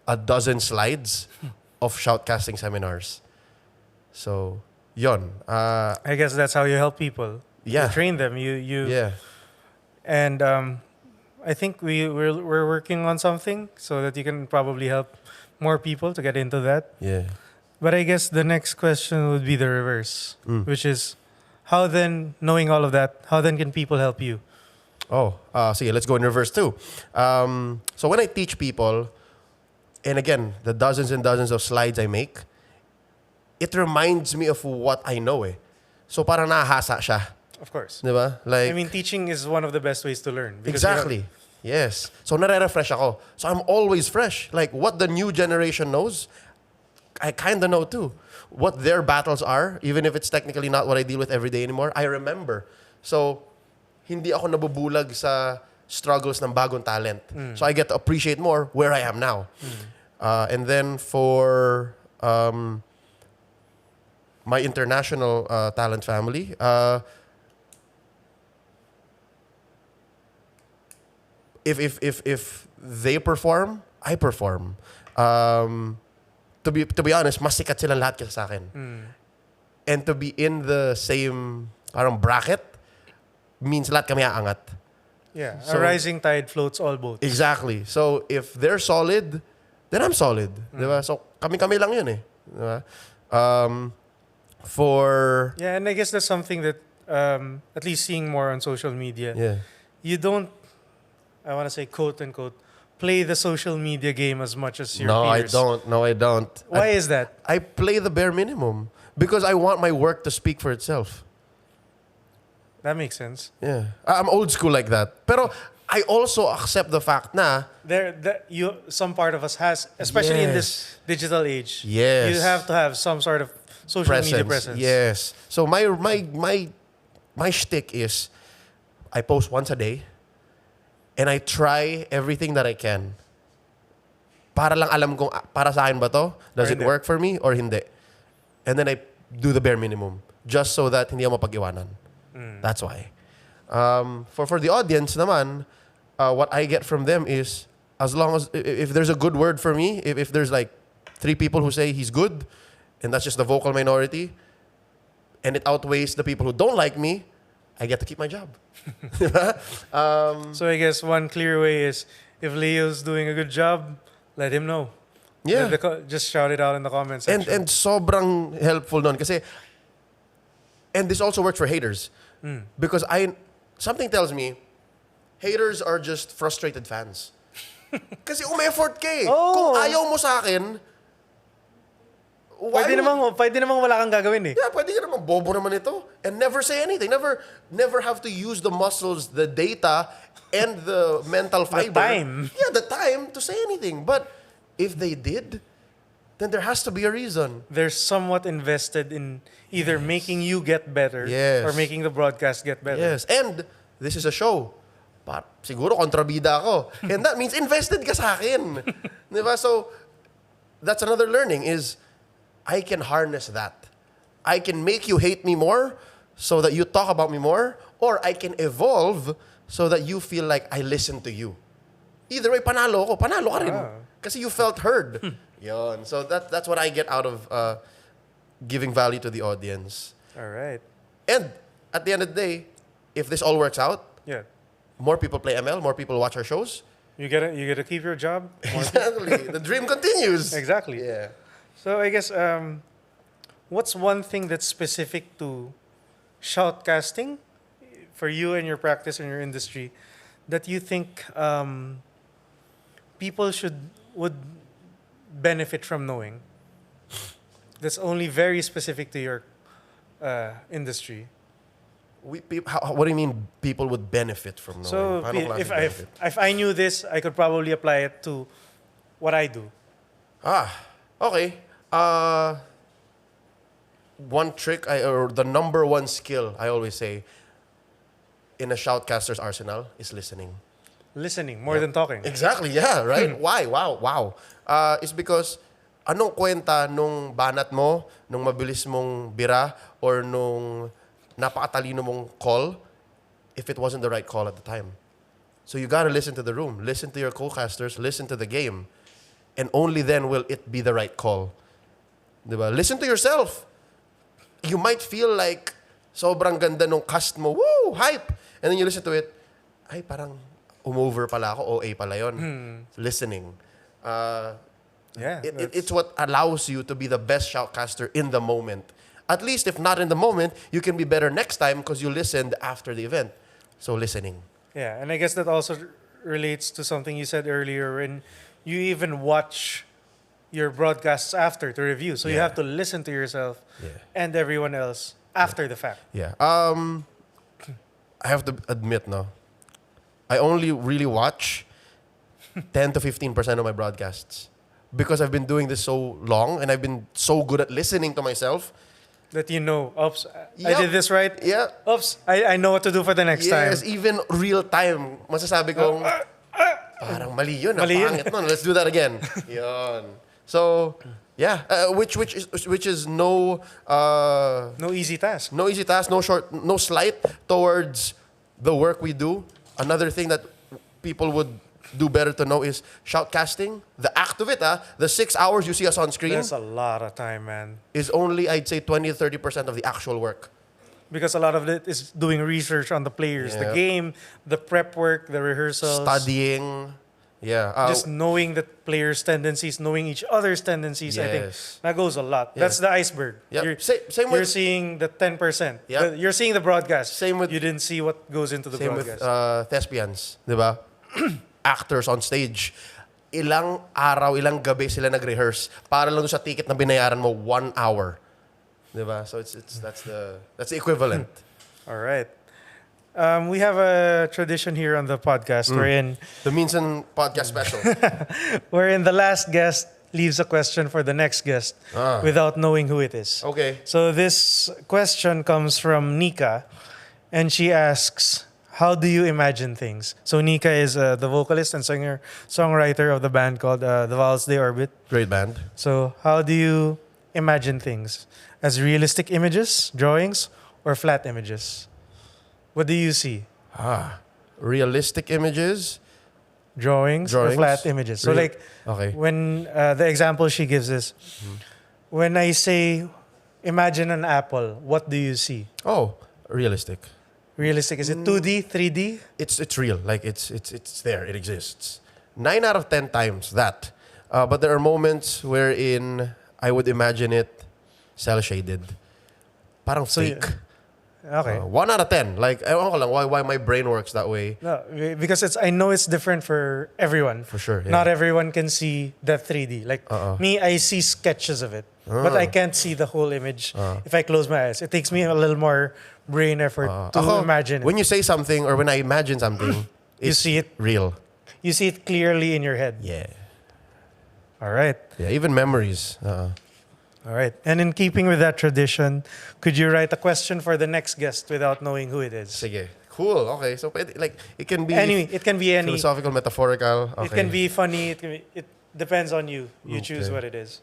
a dozen slides of shoutcasting seminars. So, yon. I guess that's how you help people. Yeah. You train them. You Yeah. And I think we're working on something so that you can probably help more people to get into that. Yeah. But I guess the next question would be the reverse, which is how then, knowing all of that, how then can people help you? Oh, sige, let's go in reverse too. So when I teach people, and again, the dozens and dozens of slides I make, it reminds me of what I know eh. So parang nahasa siya. Of course. Di ba? Like, I mean, teaching is one of the best ways to learn. because you exactly. Yes. So nare-refresh ako. So I'm always fresh. Like what the new generation knows, I kind of know too. What their battles are, even if it's technically not what I deal with every day anymore, I remember. So hindi ako nabubulag sa struggles ng bagong talent. So I get to appreciate more where I am now. And then for my international talent family, if they perform, I perform. To be honest, mas sikat silang lahat kaysa sa akin. And to be in the same parang bracket means lahat kami aangat. Yeah. So- a rising tide floats all boats. Exactly. So if they're solid, then I'm solid. Diba? So kami-kami lang yun eh. Diba? For Yeah, and I guess that's something that, at least seeing more on social media, yeah. you don't, I want to say quote unquote, play the social media game as much as your No, peers. I don't. Why is that? I play the bare minimum because I want my work to speak for itself. That makes sense. Yeah. I'm old school like that. Pero I also accept the fact na some part of us has, especially in this Yes. digital age. Yes. You have to have some sort of social media presence. Yes. So my shtick is I post once a day and I try everything that I can. Para lang alam kung para sa akin ba to? Does Or it hindi. work for me or hindi? And then I do the bare minimum just so that hindi ako mapag-iwanan. That's why. For the audience naman, what I get from them is as long as if there's a good word for me, if there's like 3 people who say he's good, and that's just the vocal minority, and it outweighs the people who don't like me, I get to keep my job. So I guess one clear way is if Leo's doing a good job, let him know. Yeah. Just shout it out in the comments section. And sobrang helpful nun kasi and this also works for haters. Because something tells me haters are just frustrated fans. Kasi umeffort ka eh. Oh. Kung ayaw mo sa akin, pwede namang wala kang gagawin eh. yeah, pwede ka naman, bobo naman ito. And never say anything. Never have to use the muscles, the data, and the mental fiber. time. Yeah, the time to say anything. But if they did, then there has to be a reason. They're somewhat invested in either making you get better Yes. or making the broadcast get better. Yes. And this is a show. Siguro kontrabida ako. And that means invested ka sa akin. Diba? So, that's another learning is I can harness that. I can make you hate me more so that you talk about me more, or I can evolve so that you feel like I listen to you. Either way, panalo ako. Panalo ka rin. Kasi you felt heard. Yon. So that's what I get out of giving value to the audience. All right. And at the end of the day, if this all works out, Yeah. more people play ML, more people watch our shows. You get to keep your job. Exactly. The dream continues. Exactly. Yeah. So I guess what's one thing that's specific to shoutcasting for you and your practice in your industry that you think people would benefit from knowing? That's only very specific to your industry. What do you mean people would benefit from knowing? So Paano klaseng benefit? if I knew this, I could probably apply it to what I do. Okay. One trick, or the number one skill, I always say, in a shoutcaster's arsenal is listening. Listening more than talking. Exactly, yeah, right? Why? Wow. It's because anong kwenta nung banat mo, nung mabilis mong bira, or nung napakatalino mong call if it wasn't the right call at the time. So you gotta listen to the room, listen to your co-casters, listen to the game, and only then will it be the right call. Diba? Listen to yourself. You might feel like sobrang ganda nung cast mo, woo, hype. And then you listen to it, ay parang umover pala ako, OA pala yun. Listening. Yeah. It's what allows you to be the best shoutcaster in the moment. At least if not in the moment, you can be better next time because you listened after the event. So listening. Yeah, and I guess that also relates to something you said earlier when you even watch your broadcasts after to review. So you Yeah. have to listen to yourself Yeah. and everyone else after the fact. Yeah. I have to admit, no, I only really watch 10 to 15% of my broadcasts because I've been doing this so long and I've been so good at listening to myself. That you know, oops, I Yep. did this right. Yeah. Oops, I know what to do for the next time. Yes, even real time. Masasabi kong, parang mali yun. Mali yun. Pangit nun. Let's do that again. Yun. So, yeah. Which is no No easy task. no easy task, no slight towards the work we do. Another thing that people would do better to know is shoutcasting. The act of it, the 6 hours you see us on screen That's a lot of time, man. is only, I'd say, 20 to 30% of the actual work. Because a lot of it is doing research on the players, the Yeah. game, the prep work, the rehearsals. Studying. Yeah. Just knowing the players' tendencies, knowing each other's tendencies, I think Yes. that goes a lot. Yeah. That's the iceberg. Yep. You're, Same you're with- seeing the 10%. Yep. You're seeing the broadcast. Same with- You didn't see what goes into the Same with broadcast. thespians, di ba? Actors on stage. Ilang araw, ilang gabi sila nag-rehearse para lang doon sa ticket na binayaran mo 1 hour. Di ba? So that's the equivalent. All right. We have a tradition here on the podcast The Minsan podcast special. wherein the last guest leaves a question for the next guest without knowing who it is. Okay. So this question comes from Nika, and she asks, "How do you imagine things?" So Nika is the vocalist and songwriter of the band called the Vowels They Orbit. Great band. So how do you imagine things? As realistic images, drawings, or flat images? What do you see? Realistic images. Drawings or Drawings? flat images? So like Okay. when the example she gives is, when I say, imagine an apple, what do you see? Oh, realistic. Realistic, is it 2D, 3D? It's real. Like it's there. It exists. 9 out of 10 times that. But there are moments wherein I would imagine it cell shaded. Parang fake. Okay. 1 out of 10. Like ewan ko lang why my brain works that way. No, because I know it's different for everyone. For sure. Yeah. Not everyone can see that 3D. Like me, I see sketches of it, but I can't see the whole image if I close my eyes. It takes me a little more brain effort to imagine it. When you say something or when I imagine something, You see it. real. You see it clearly in your head. Yeah. All right. Yeah. Even memories. All right. And in keeping with that tradition, could you write a question for the next guest without knowing who it is? Sige. Cool. Okay. So like it can be It can be any. philosophical, metaphorical. Okay. It can be funny. It depends on you. You choose what it is.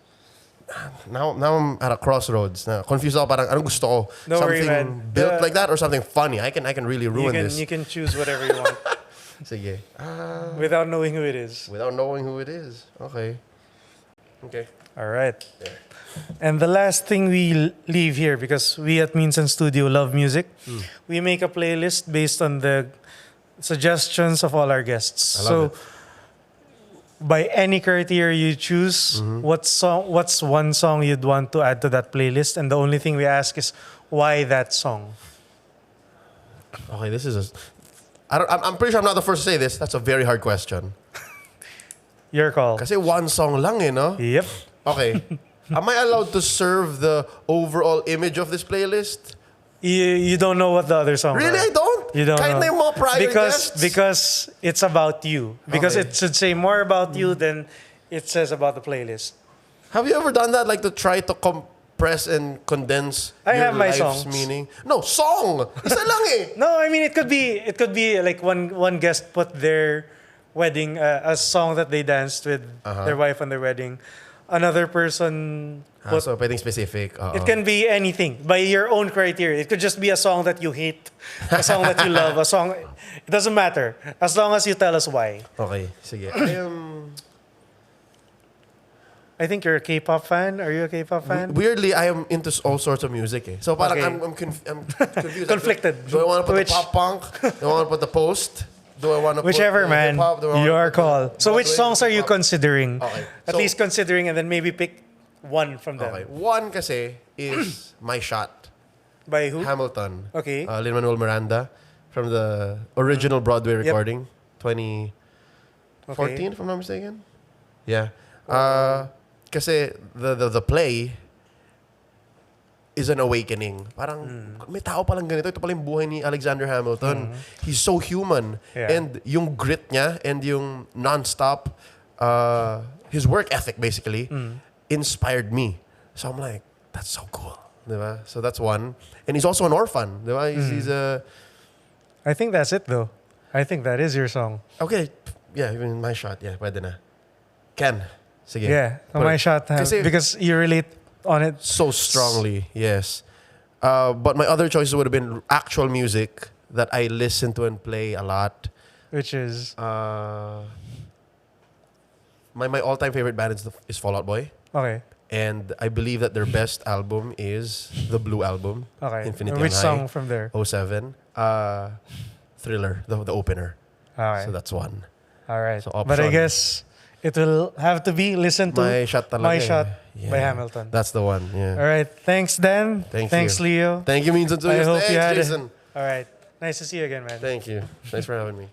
Now I'm at a crossroads. Na confused ako parang anong gusto ko? Don't worry, something man. built like that or something funny? I can really ruin this. You can choose whatever you want Sige. without knowing who it is. Without knowing who it is. Okay. Okay. All right. And the last thing we leave here, because we at Minsan Studio love music, we make a playlist based on the suggestions of all our guests. I love it. By any criteria you choose, what's one song you'd want to add to that playlist? And the only thing we ask is why that song? Okay, this is I'm pretty sure I'm not the first to say this. That's a very hard question. Your call. Kasi one song lang no? Yep. Okay. Am I allowed to serve the overall image of this playlist? You don't know what the other song Really? I don't? You don't Kahit know. na yung mga prior guests? Because it's about you. Because Okay. it should say more about you than it says about the playlist. Have you ever done that? Like to try to compress and condense I your have my life's songs. meaning? No, song! Isa lang eh! No, I mean it could be like one guest put their wedding a song that they danced with their wife on their wedding. Another person put, So pwedeng specific. it can be anything by your own criteria. It could just be a song that you hate, a song that you love, a song. It doesn't matter as long as you tell us why. Okay, sige. I think you're a K-pop fan. Are you a K-pop fan? Weirdly, I am into all sorts of music eh. So parang Okay. I'm confused. Conflicted. Do I want to put Which- the pop punk? Do I want to put the post? Do I want to Whichever, put the man. hip-hop? Do I wanna Your put the call. So which Broadway songs are you hip-hop? considering? Okay. At So- least considering, and then maybe pick one from them. Okay. One kasi is My Shot. By who? Hamilton. Okay. Lin-Manuel Miranda from the original Broadway recording, 2014, if I'm not mistaken. Yeah. Kasi the play is an awakening. Parang may tao palang ganito. Ito pala yung buhay ni Alexander Hamilton. He's so human. Yeah. And yung grit niya and yung non-stop, his work ethic basically, inspired me. So I'm like, that's so cool. Diba? So that's one. And he's also an orphan. Diba? He's a... I think that's it though. I think that is your song. Okay. Yeah, even My Shot. Yeah, pwede na. Ken. Sige. Yeah, Put my it. shot. Kasi- Because you relate on it. So strongly, yes. But my other choices would have been actual music that I listen to and play a lot. Which is My all-time favorite band is Fall Out Boy. okay. And I believe that their best album is the Blue Album. Okay. Infinity Which on song High, from there? 07. Thriller, the opener. Okay. So that's one. All right. So But I option. guess it will have to be listened to. My Shot talaga My eh. Shot Yeah. by Hamilton. That's the one, yeah. All right. Thanks, Dan. Thank Thanks, you. Leo. Thank you, Minsan. I hope you Thanks, had it. Jason. All right. Nice to see you again, man. Thank you. Thanks for having me.